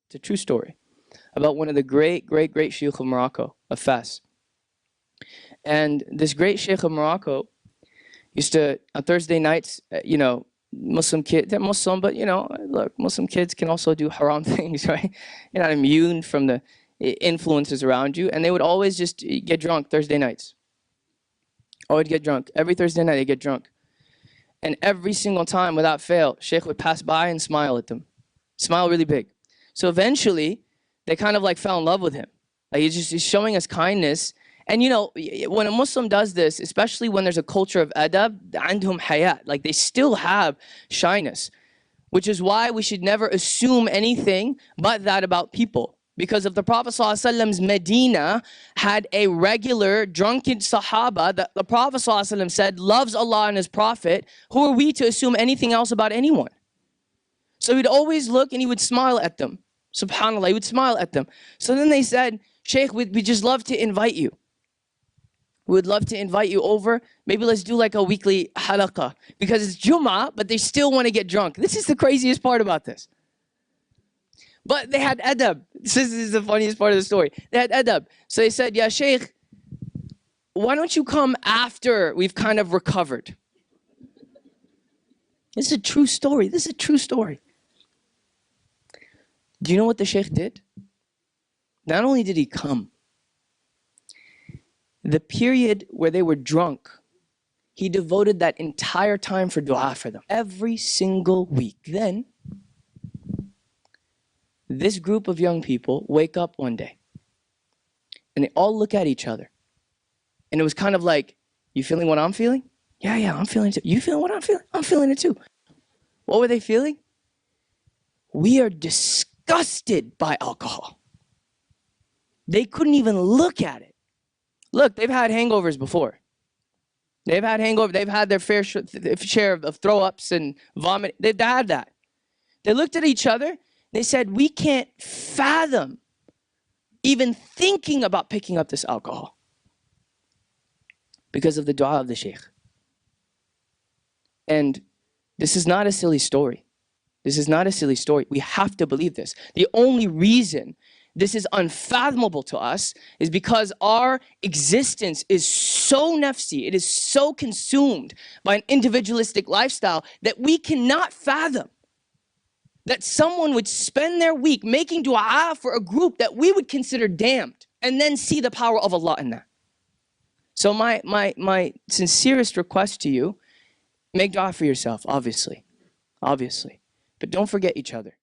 It's a true story about one of the great Sheikh of Morocco, of Fes. And this great Sheikh of Morocco used to, on Thursday nights, Muslim kids, they're Muslim, but look, Muslim kids can also do haram things, right? You're not immune from the influences around you. And they would always just get drunk Thursday nights. Always get drunk. Every Thursday night they get drunk. And every single time, without fail, Sheikh would pass by and smile at them. Smile really big. So eventually, they kind of like fell in love with him. Like he's showing us kindness. And when a Muslim does this, especially when there's a culture of adab, عندهم hayat, like they still have shyness, which is why we should never assume anything but that about people. Because if the Prophet ﷺ's Medina had a regular drunken Sahaba that the Prophet ﷺ said loves Allah and His Prophet, who are we to assume anything else about anyone? So he'd always look and he would smile at them. SubhanAllah, he would smile at them. So then they said, Shaykh, we'd just love to invite you. We would love to invite you over. Maybe let's do like a weekly halaqa. Because it's Jum'ah, but they still want to get drunk. This is the craziest part about this. But they had adab. This is the funniest part of the story. They had adab. So they said, yeah, Shaykh, why don't you come after we've kind of recovered? This is a true story. This is a true story. Do you know what the Shaykh did? Not only did he come, the period where they were drunk, he devoted that entire time for dua for them. Every single week. Then, this group of young people wake up one day and they all look at each other. And it was kind of like, you feeling what I'm feeling? Yeah, I'm feeling it too. You feeling what I'm feeling? I'm feeling it too. What were they feeling? We are disgusted by alcohol. They couldn't even look at it. Look, they've had hangovers before. They've had hangovers. They've had their fair share of throw-ups and vomit. They've had that. They looked at each other. They said, we can't fathom even thinking about picking up this alcohol because of the dua of the Shaykh. And this is not a silly story. This is not a silly story. We have to believe this. The only reason this is unfathomable to us is because our existence is so nafsi, it is so consumed by an individualistic lifestyle that we cannot fathom that someone would spend their week making dua for a group that we would consider damned and then see the power of Allah in that. So my sincerest request to you, make dua for yourself, obviously, but don't forget each other.